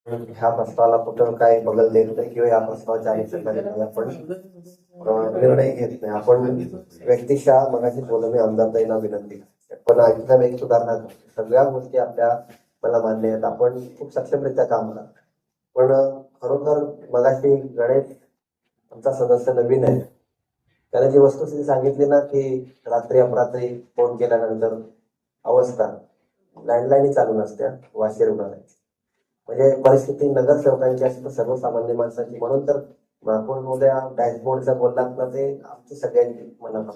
ह्या प्रस्तावाला कुठं काय बगल देत नाही किंवा या प्रस्तावाच्या अनुषंगाने आपण निर्णय घेत नाही. आपण व्यक्तिशः मगाशी बोलणे आमदारताईंना विनंती करते. पण आणखी एक सुधारणा सगळ्या गोष्टी आपल्या मला मान्य आहेत. आपण खूप सक्षमरित्या काम करा. पण खरोखर मगाशी गणेश आमचा सदस्य नवीन आहे, त्याने जी वस्तुस्थिती सांगितली ना की रात्री अपरात्री फोन केल्यानंतर अवस्था लँडलाईन चालू नसत्या वाशी रुग्णालयाची, म्हणजे परिस्थिती नगरसेवकांची असते सर्वसामान्य माणसाची. म्हणून तर आपण उद्या डॅशबोर्डचा बोललात ना, ते आमची सगळ्यांची मनात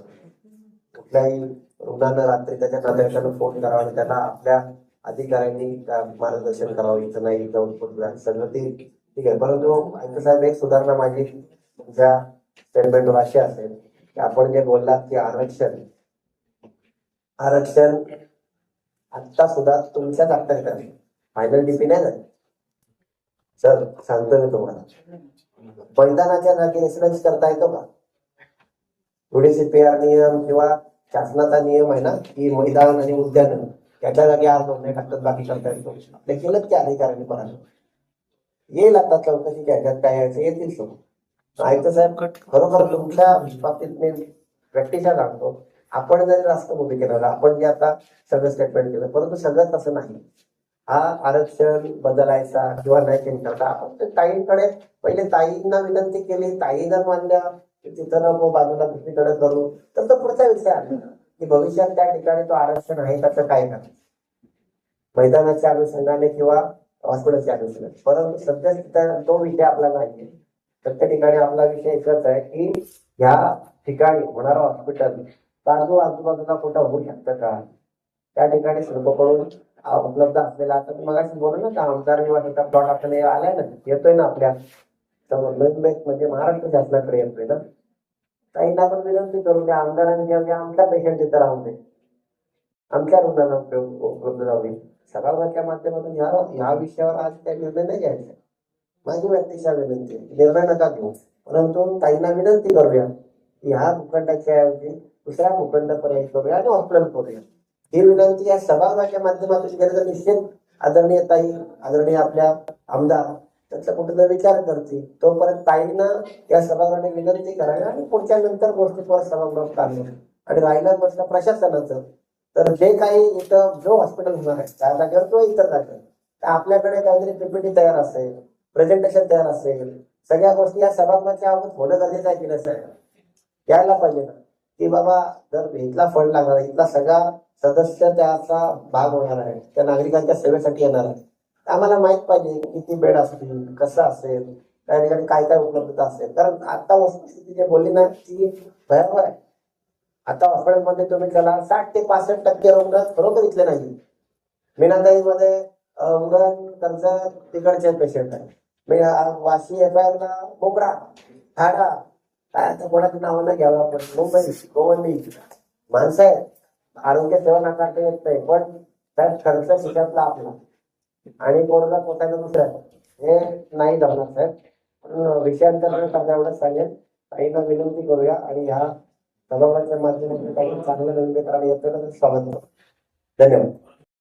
कुठल्याही रुग्णांना रात्री त्याच्या नातेवाईकांना फोन करावा आणि त्यांना आपल्या अधिकाऱ्यांनी मार्गदर्शन करावं, इथं नाही जाऊन सगळं ते ठीक आहे. परंतु साहेब एक सुधारणा माझी तुमच्या स्टेटमेंटवर अशी असेल की आपण जे बोललात की आरक्षण आता सुद्धा तुमच्याच अटक करा, फायनल डीपी नाही झाली सर. सांगतो मी तुम्हाला, मैदानाच्या जागी रेसिडेन्स करता येतो का? UDCPR नियम किंवा शासनाचा नियम आहे ना की मैदान आणि उद्यान त्याच्या जागी आज नोंदणी टाकतात, बाकी करता येतो. आपल्या केलंच त्या अधिकाऱ्यांनी पण येईल आता चौकशी त्याच्यात काय यायचं येतील तो. ऐकतो साहेब, खरोखर तुमच्या बाबतीत मी व्यक्तिशः सांगतो, आपण जरी रास्त उभे केलं, आपण जे आता सगळं स्टेटमेंट केलं, परंतु सगळं तसं नाही. हा आरक्षण बदलायचा किंवा नाही चेंज करता आपण ताईंकडे पहिले ताईंना विनंती केली, ताई जर मानल्या तिथं नको बाजूला दुसरीकडे करू, तर तो पुढचा विषय आला की भविष्यात त्या ठिकाणी तो आरक्षण आहे त्याचं काय करायचं मैदानाच्या अनुषंगाने किंवा हॉस्पिटलच्या अनुषंगाने. परंतु सध्या तो विषय आपला नाही. प्रत्येक ठिकाणी आपला विषय एकच आहे की ह्या ठिकाणी होणारं हॉस्पिटल बाजू आजूबाजूला कुठं होऊ शकतं का, त्या ठिकाणी सर्वकडून उपलब्ध असलेला. आता मग बोलू ना, आमदार निवासाचा प्लॉट आपल्याला आलाय ना, येतोय ना आपल्या समोर, म्हणजे महाराष्ट्र शासनाकडे येतोय ना. ताईंना आपण विनंती करू त्या आमदारांनी आमच्या पेशंट तिथं राहून दे, आमच्या रुग्णांना उपलब्ध राहू. सभागृहाच्या माध्यमातून ह्या विषयावर आज काही निर्णय नाही घ्यायचा. माझी व्यक्तिशः विनंती, निर्णय नका घेऊ, परंतु ताईंना विनंती करूया की ह्या भूखंडाच्या ऐवजी दुसऱ्या भूखंड पर्याय करूया आणि हॉस्पिटल करूया. ही विनंती या सभागृहाच्या माध्यमातून केली तर निश्चित आदरणीय ताई, आदरणीय आपल्या आमदार त्याचा कुठेतरी विचार करतील. तोपर्यंत ताईंना या सभागृहाने विनंती करावी आणि पुढच्या नंतर गोष्टीवर सभागृह काढलं. आणि राहिला प्रश्न प्रशासनाचं, तर जे काही इथं जो हॉस्पिटल होणार आहे त्या जागेवर किंवा इतर जागेवर, तर आपल्याकडे काहीतरी PPT तयार असेल, प्रेझेंटेशन तयार असेल, सगळ्या गोष्टी या सभागृहाच्या अगोदर होणं गरजेचं आहे की नसेल, यायला पाहिजे ना की बाबा जर इथला फंड लागणार आहे, इथला सगळा सदस्य त्याचा भाग होणार आहे, त्या नागरिकांच्या सेवेसाठी येणार आहे, आम्हाला माहित पाहिजे किती बेड असतील, कसं असेल, त्या ठिकाणी काय काय उपलब्धता असेल. कारण आता वस्तुस्थिती जे बोलली ना ती भयावह आहे. आता हॉस्पिटलमध्ये तुम्ही त्याला 60 ते 65% रुग्ण खरोखर इथले नाही. मीनाताईमध्ये उरण कर्जत तिकडचे पेशंट आहे. वाशी FIR ला मोगरा ठाणा काय आता कोणाचं नाव नाही घ्यावं आपण, मुंबई गोवंडी माणसं आहेत. आरोग्य सेवा नाकारता येत नाही, पण त्या खर्च खिशातला आपला आणि कोणाला पोटायला दुसऱ्या हे नाही जमणार साहेब. पण विषयांतर करण्या एवढंच सांगेल, ताईंना विनंती करूया आणि ह्या सभागृहाच्या माध्यमातून काही चांगलं निर्णय करायला येतं ना, स्वागत. धन्यवाद.